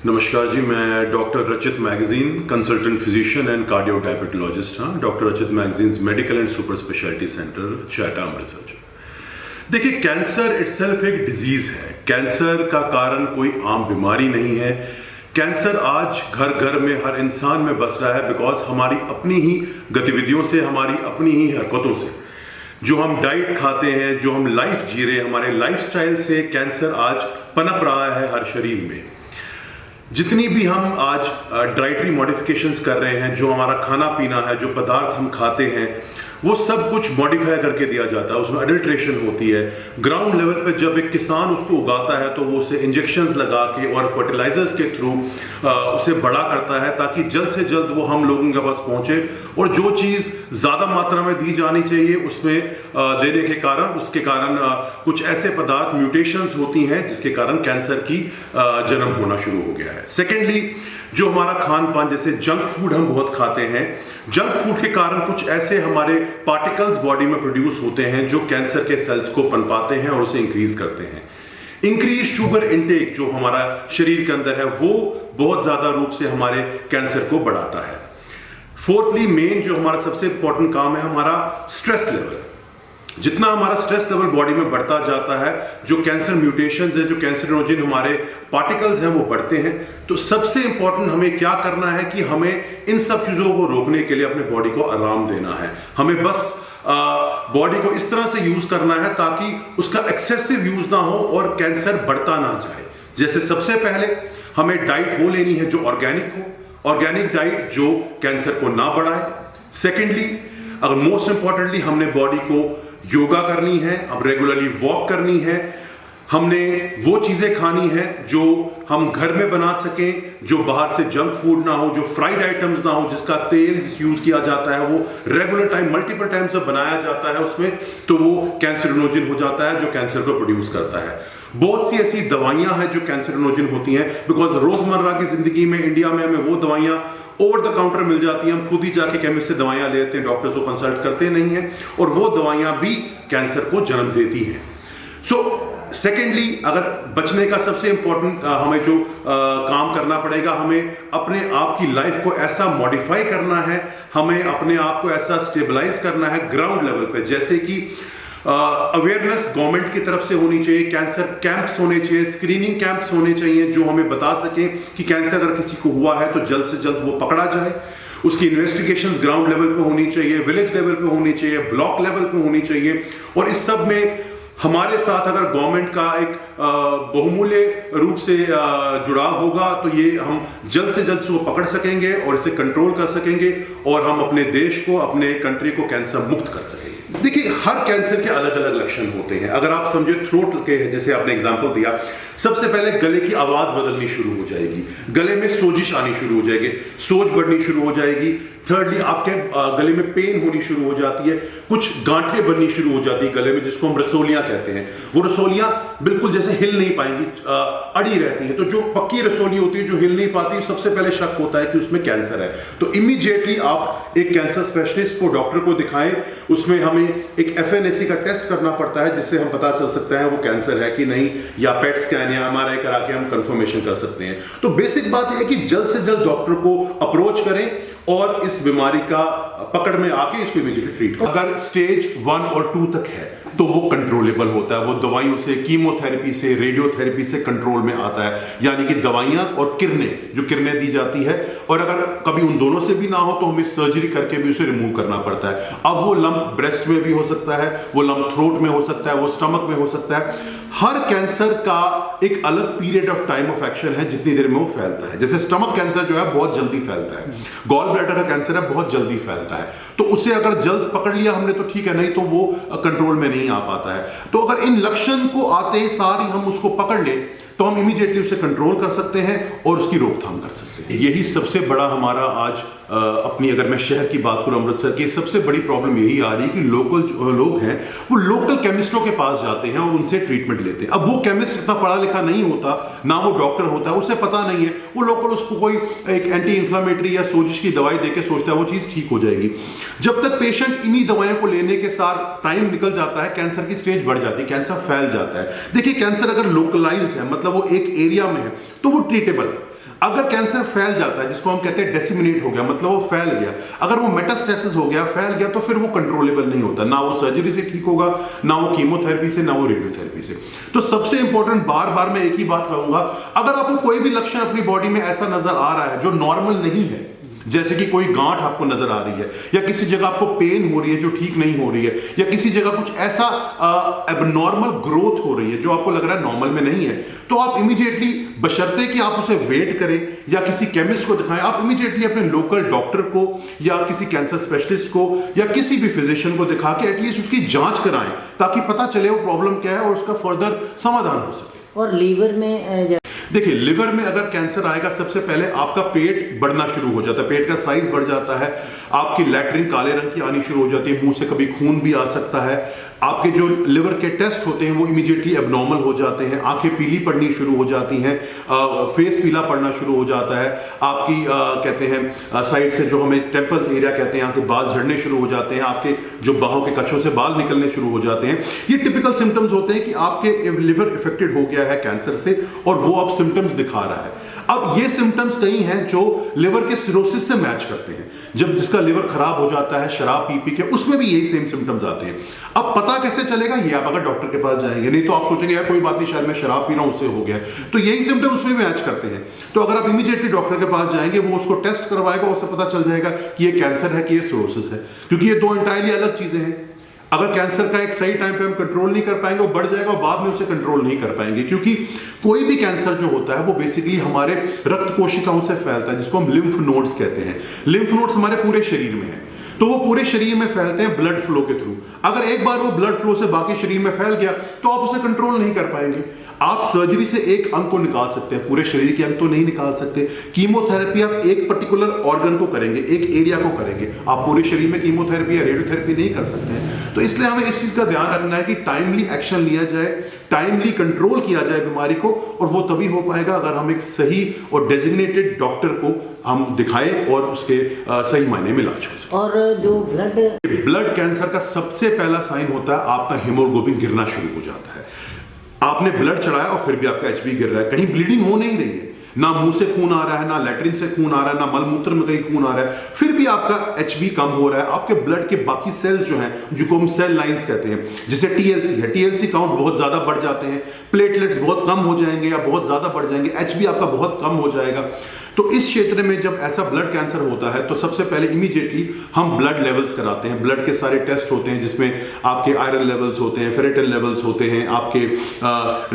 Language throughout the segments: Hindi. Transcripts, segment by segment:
नमस्कार जी, मैं डॉक्टर रचित magazine consultant physician and cardio diabetologist हाँ। डॉक्टर रचित magazines medical and super speciality centre चाटा अमृतसर। देखिए, कैंसर इटसेल्फ एक डिजीज है। कैंसर का कारण कोई आम बीमारी नहीं है। कैंसर आज घर घर में हर इंसान में बस रहा है बिकॉज हमारी अपनी ही गतिविधियों से, हमारी अपनी ही हरकतों से, जो हम डाइट खाते हैं, जो हम लाइफ जी रहे हैं, हमारे लाइफस्टाइल से कैंसर आज पनप रहा है हर शरीर में। जितनी भी हम आज डाइटरी मॉडिफिकेशंस कर रहे हैं, जो हमारा खाना पीना है, जो पदार्थ हम खाते हैं, वो सब कुछ मॉडिफाई करके दिया जाता है, उसमें अडल्ट्रेशन होती है। ग्राउंड लेवल पे जब एक किसान उसको उगाता है तो वो उसे इंजेक्शंस लगा के और फर्टिलाइजर्स के थ्रू उसे बड़ा करता है ताकि जल्द से जल्द वो हम लोगों के पास पहुंचे, और जो चीज़ ज़्यादा मात्रा में दी जानी चाहिए उसमें देने के कारण, उसके कारण कुछ ऐसे पदार्थ म्यूटेशंस होती हैं जिसके कारण कैंसर की जन्म होना शुरू हो गया है। सेकेंडली, जो हमारा खान पान, जैसे जंक फूड हम बहुत खाते हैं, जंक फूड के कारण कुछ ऐसे हमारे पार्टिकल्स बॉडी में प्रोड्यूस होते हैं जो कैंसर के सेल्स को पनपाते हैं और उसे इंक्रीज करते हैं। इंक्रीज शुगर इनटेक जो हमारा शरीर के अंदर है वो बहुत ज्यादा रूप से हमारे कैंसर को बढ़ाता है। फोर्थली, मेन जो हमारा सबसे इंपॉर्टेंट काम है, हमारा स्ट्रेस लेवल। जितना हमारा स्ट्रेस लेवल बॉडी में बढ़ता जाता है, जो कैंसर म्यूटेशंस है, जो कैंसरोजन हमारे पार्टिकल्स हैं वो बढ़ते हैं। तो सबसे इंपॉर्टेंट हमें क्या करना है कि हमें इन सब चीजों को रोकने के लिए अपने बॉडी को आराम देना है। हमें बस बॉडी को इस तरह से यूज करना है ताकि उसका एक्सेसिव यूज ना हो और कैंसर बढ़ता ना जाए। जैसे सबसे पहले हमें डाइट वो लेनी है जो ऑर्गेनिक हो, ऑर्गेनिक डाइट जो कैंसर को ना बढ़ाए। सेकेंडली, अगर मोस्ट इंपॉर्टेंटली, हमने बॉडी को योगा करनी है, अब रेगुलरली वॉक करनी है, हमने वो चीजें खानी है जो हम घर में बना सकें, जो बाहर से जंक फूड ना हो, जो फ्राइड आइटम्स ना हो, जिसका तेल यूज किया जाता है वो रेगुलर टाइम मल्टीपल टाइम से बनाया जाता है उसमें, तो वो कैंसरोजन हो जाता है जो कैंसर को प्रोड्यूस करता है। बहुत सी ऐसी दवाइयां हैं जो कैंसरोजन होती हैं बिकॉज रोजमर्रा की जिंदगी में इंडिया में हमें वो दवाइयां ओवर द काउंटर मिल जाती हैं, हम खुद ही जाके केमिस्ट से दवाइयां लेते हैं, डॉक्टर्स को कंसल्ट करते नहीं हैं, और वो दवाइयां भी कैंसर को जन्म देती हैं। सो सेकेंडली, अगर बचने का सबसे इंपॉर्टेंट हमें जो काम करना पड़ेगा, हमें अपने आप की लाइफ को ऐसा मॉडिफाई करना है, हमें अपने आप को ऐसा स्टेबलाइज करना है ग्राउंड लेवल पे, जैसे कि अवेयरनेस गवर्नमेंट की तरफ से होनी चाहिए, कैंसर कैंप्स होने चाहिए, स्क्रीनिंग कैंप्स होने चाहिए जो हमें बता सकें कि कैंसर अगर किसी को हुआ है तो जल्द से जल्द वो पकड़ा जाए। उसकी इन्वेस्टिगेशंस ग्राउंड लेवल पे होनी चाहिए, विलेज लेवल पे होनी चाहिए, ब्लॉक लेवल पे होनी चाहिए, और इस सब में हमारे साथ अगर गवर्नमेंट का एक बहुमूल्य रूप से जुड़ाव होगा तो ये हम जल्द से जल्द इसको पकड़ सकेंगे और इसे कंट्रोल कर सकेंगे, और हम अपने देश को, अपने कंट्री को कैंसर मुक्त कर सकेंगे। देखिए, हर कैंसर के अलग अलग लक्षण होते हैं। अगर आप समझे थ्रोट के, जैसे आपने एग्जांपल दिया, सबसे पहले गले की आवाज बदलनी शुरू हो जाएगी, गले में सोजिश आनी शुरू हो जाएगी, सोज बढ़नी शुरू हो जाएगी। थर्डली, आपके गले में पेन होनी शुरू हो जाती है, कुछ गांठें बननी शुरू हो जाती है गले में, जिसको हम रसोलियां कहते हैं। वो रसोलियां बिल्कुल जैसे हिल नहीं पाएंगी, अड़ी रहती है। तो जो पक्की रसोली होती है, जो हिल नहीं पाती, सबसे पहले शक होता है कि उसमें कैंसर है। तो इमीडिएटली आप एक कैंसर स्पेशलिस्ट को, डॉक्टर को दिखाएं। उसमें हमें एक FNAC का टेस्ट करना पड़ता है जिससे हम पता चल सकता है वो कैंसर है कि नहीं, या पेट स्कैन या MRI करा के हम कंफर्मेशन कर सकते हैं। तो बेसिक बात यह है कि जल्द से जल्द डॉक्टर को अप्रोच करें और इस बीमारी का पकड़ में आके इसको इमीडिएटली ट्रीट करें। अगर स्टेज 1 और 2 तक है तो वो कंट्रोलेबल होता है, वो दवाइयों से, कीमोथेरेपी से, रेडियोथेरेपी से कंट्रोल में आता है, यानी कि दवाइयां और किरणें दी जाती है। और अगर कभी उन दोनों से भी ना हो तो हमें सर्जरी करके भी उसे रिमूव करना पड़ता है। अब वो लंप ब्रेस्ट में भी हो सकता है, वो लंप थ्रोट में हो सकता है, वो स्टमक में हो सकता है। हर कैंसर का एक अलग period of time of action है जितनी देर में वो फैलता है। जैसे स्टमक कैंसर जो है बहुत जल्दी फैलता है, गॉल ब्लैडर का कैंसर है बहुत जल्दी फैलता है। तो उसे अगर जल्द पकड़ लिया हमने तो ठीक है, नहीं तो वो कंट्रोल में नहीं आ पाता है। तो अगर इन लक्षण को आते ही सारी हम उसको पकड़ ले तो हम इमीडिएटली उसे कंट्रोल कर सकते हैं और उसकी रोकथाम कर सकते हैं। यही सबसे बड़ा हमारा आज अपनी, अगर मैं शहर की बात करूं अमृतसर की, सबसे बड़ी प्रॉब्लम यही आ रही है कि लोकल जो लोग हैं वो लोकल केमिस्टों के पास जाते हैं और उनसे ट्रीटमेंट लेते हैं। अब वो केमिस्ट इतना पढ़ा लिखा नहीं होता, ना वो डॉक्टर होता है, उसे पता नहीं है, वो लोकल उसको कोई एक एंटी इंफ्लेमेटरी या सोजिश की दवाई देके सोचता है वो चीज ठीक हो जाएगी। जब तक पेशेंट इन्हीं दवाइयों को लेने के साथ टाइम निकल जाता है, कैंसर की स्टेज बढ़ जाती है, कैंसर फैल जाता है। देखिए, कैंसर अगर लोकलाइज्ड है, मतलब वो एक एरिया में है, तो वो ट्रीटेबल है। अगर कैंसर फैल जाता है, जिसको हम कहते हैं डिसेमिनेट हो गया, मतलब वो फैल गया, अगर वो मेटास्टेसिस हो गया, फैल गया, तो फिर वो कंट्रोलेबल नहीं होता, ना वो सर्जरी से ठीक होगा, ना वो कीमोथेरेपी से, ना वो रेडियोथेरेपी से। तो सबसे इंपॉर्टेंट, बार बार मैं एक ही बात कहूंगा, अगर आपको कोई भी लक्षण अपनी बॉडी में ऐसा नजर आ रहा है जो नॉर्मल नहीं है, जैसे कि कोई गांठ आपको नजर आ रही है, या किसी जगह आपको पेन हो रही है जो ठीक नहीं हो रही है, या किसी जगह कुछ ऐसा एबनॉर्मल ग्रोथ हो रही है जो आपको लग रहा है नॉर्मल में नहीं है, तो आप इमीडिएटली, बशर्ते कि आप उसे वेट करें या किसी केमिस्ट को दिखाएं, आप इमीडिएटली अपने लोकल डॉक्टर को या किसी कैंसर स्पेशलिस्ट को या किसी भी फिजिशियन को दिखा के एटलीस्ट उसकी जांच कराएं, ताकि पता चले वो प्रॉब्लम क्या है और उसका फर्दर समाधान हो सके। और लीवर में देखिए, लिवर में अगर कैंसर आएगा, सबसे पहले आपका पेट बढ़ना शुरू हो जाता है, पेट का साइज बढ़ जाता है, आपकी लैट्रिन काले रंग की आनी शुरू हो जाती है, मुंह से कभी खून भी आ सकता है, आपके जो लिवर के टेस्ट होते हैं वो इमीडिएटली एबनॉर्मल हो जाते हैं, आंखें पीली पड़नी शुरू हो जाती हैं, फेस पीला पड़ना शुरू हो जाता है, आपकी कहते हैं साइड से जो हमें टेम्पल्स एरिया कहते हैं, यहाँ से बाल झड़ने शुरू हो जाते हैं, आपके जो बाहों के कच्छों से बाल निकलने शुरू हो जाते हैं। ये टिपिकल सिम्टम्स होते हैं कि आपके लिवर इफेक्टेड हो गया है कैंसर से और वो अब सिम्टम्स दिखा रहा है। अब ये सिम्टम्स कई हैं जो लिवर के सिरोसिस से मैच करते हैं, जब जिसका लिवर खराब हो जाता है शराब पी के, उसमें भी यही सेम सिम्टम्स आते हैं। अब पता कैसे चलेगा, ये आप अगर डॉक्टर के पास जाएंगे, नहीं तो आप सोचेंगे यार कोई बात नहीं, शायद मैं शराब पी रहा हूं उससे हो गया, तो यही सिम्टम्स उसमें भी मैच करते हैं। तो अगर आप इमीडिएटली डॉक्टर के पास जाएंगे, वो उसको टेस्ट करवाएगा, उससे पता चल जाएगा कि ये कैंसर है कि ये सिरोसिस है, क्योंकि ये दो एंटायरली अलग चीजें हैं। अगर कैंसर का एक सही टाइम पे हम कंट्रोल नहीं कर पाएंगे, वो बढ़ जाएगा और बाद में उसे कंट्रोल नहीं कर पाएंगे, क्योंकि कोई भी कैंसर जो होता है वो बेसिकली हमारे रक्त कोशिकाओं से फैलता है, जिसको हम लिम्फ नोड्स कहते हैं। लिम्फ नोड्स हमारे पूरे शरीर में है, तो वो पूरे शरीर में फैलते हैं ब्लड फ्लो के थ्रू। अगर एक बार वो ब्लड फ्लो से बाकी शरीर में फैल गया तो आप उसे कंट्रोल नहीं कर पाएंगे। आप सर्जरी से एक अंग को निकाल सकते हैं, पूरे शरीर के अंग तो नहीं निकाल सकते। कीमोथेरेपी आप एक पर्टिकुलर ऑर्गन को करेंगे, एक एरिया को करेंगे, आप पूरे शरीर में कीमोथेरेपी या रेडियोथेरेपी नहीं कर सकते हैं। तो इसलिए हमें इस चीज का ध्यान रखना है कि टाइमली एक्शन लिया जाए, टाइमली कंट्रोल किया जाए बीमारी को, और वो तभी हो पाएगा अगर हम एक सही और डेजिग्नेटेड डॉक्टर को हम दिखाएं और उसके सही मायने में इलाज हो सके। और जो ब्लड कैंसर का सबसे पहला साइन होता है आपका हीमोग्लोबिन गिरना शुरू हो जाता है। आपने ब्लड चढ़ाया और फिर भी आपका एचबी गिर रहा है, कहीं ब्लीडिंग हो नहीं रही है, ना मुंह से खून आ रहा है, ना लैट्रिन से खून आ रहा है, ना मलमूत्र में कहीं खून आ रहा है, फिर भी आपका एचबी कम हो रहा है। आपके ब्लड के बाकी सेल्स जो हैं, जिनको हम सेल लाइंस कहते हैं, जैसे टीएलसी है, टीएलसी काउंट बहुत ज्यादा बढ़ जाते हैं, प्लेटलेट्स बहुत कम हो जाएंगे या बहुत ज्यादा बढ़ जाएंगे, एचबी आपका बहुत कम हो जाएगा। तो इस क्षेत्र में जब ऐसा ब्लड कैंसर होता है तो सबसे पहले इमीडिएटली हम ब्लड लेवल्स कराते हैं। ब्लड के सारे टेस्ट होते हैं, जिसमें आपके आयरन लेवल्स होते हैं, फेरेटिन लेवल्स होते हैं, आपके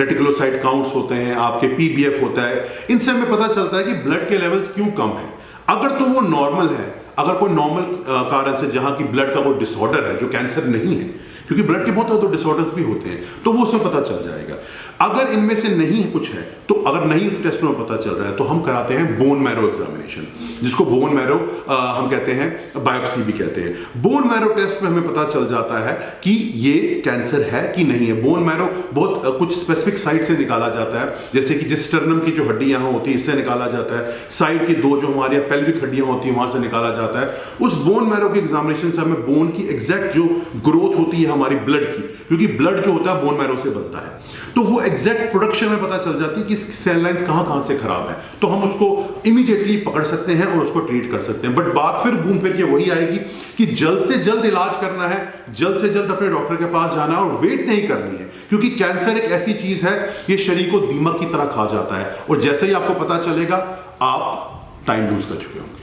रेटिकुलोसाइट काउंट्स होते हैं, आपके पीबीएफ होता है। इनसे हमें पता चलता है कि ब्लड के लेवल्स क्यों कम है। अगर तो वो नॉर्मल है, अगर कोई नॉर्मल कारण से जहां की ब्लड का कोई डिसऑर्डर है जो कैंसर नहीं है, क्योंकि ब्लड के बहुत ज्यादा डिसऑर्डर्स भी होते हैं, तो वो उसमें पता चल जाएगा। अगर इनमें से नहीं कुछ है, तो अगर नहीं टेस्ट में पता चल रहा है तो हम कराते हैं बोन मैरो एग्जामिनेशन, जिसको बोन मैरो हम कहते हैं, बायोप्सी भी कहते हैं। बोन मैरो टेस्ट में हमें पता चल जाता है कि ये कैंसर है कि नहीं है। बोन मैरो बहुत कुछ स्पेसिफिक साइट से निकाला जाता है, जैसे कि जिस स्टर्नम की जो हड्डी यहाँ होती है इससे निकाला जाता है, साइड की दो जो हमारी पेल्विक हड्डियां होती हैं वहां से निकाला जाता है। उस बोन मैरो के एग्जामिनेशन से हमें बोन की एग्जैक्ट जो ग्रोथ होती है हमारी ब्लड की, क्योंकि ब्लड जो होता है बोन मैरो से बनता है, तो वो एग्जैक्ट प्रोडक्शन में पता चल जाती है कि सेल लाइंस कहां से खराब है, तो हम उसको इमीडिएटली पकड़ सकते हैं और उसको ट्रीट कर सकते हैं। बट बात फिर घूम फिर के वही आएगी कि जल्द से जल्द इलाज करना है, जल्द से जल्द अपने डॉक्टर के पास जाना है और वेट नहीं करनी है, क्योंकि कैंसर एक ऐसी चीज है, ये शरीर को दीमक की तरह खा जाता है, और जैसे ही आपको पता चलेगा आप टाइम लूज कर चुके होंगे।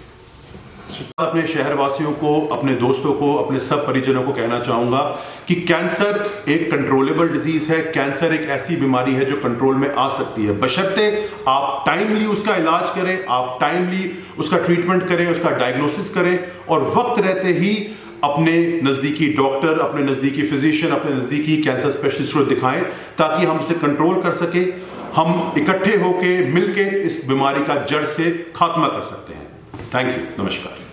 अपने शहरवासियों को, अपने दोस्तों को, अपने सब परिजनों को कहना चाहूंगा कि कैंसर एक कंट्रोलेबल डिजीज है। कैंसर एक ऐसी बीमारी है जो कंट्रोल में आ सकती है, बशर्ते आप टाइमली उसका इलाज करें, आप टाइमली उसका ट्रीटमेंट करें, उसका डायग्नोसिस करें, और वक्त रहते ही अपने नजदीकी डॉक्टर, अपने नजदीकी फिजिशियन, अपने नजदीकी कैंसर स्पेशलिस्ट को दिखाएं, ताकि हम इसे कंट्रोल कर सके। हम इकट्ठे होकर मिलकर इस बीमारी का जड़ से खात्मा कर सकते हैं। थैंक यू, नमस्कार।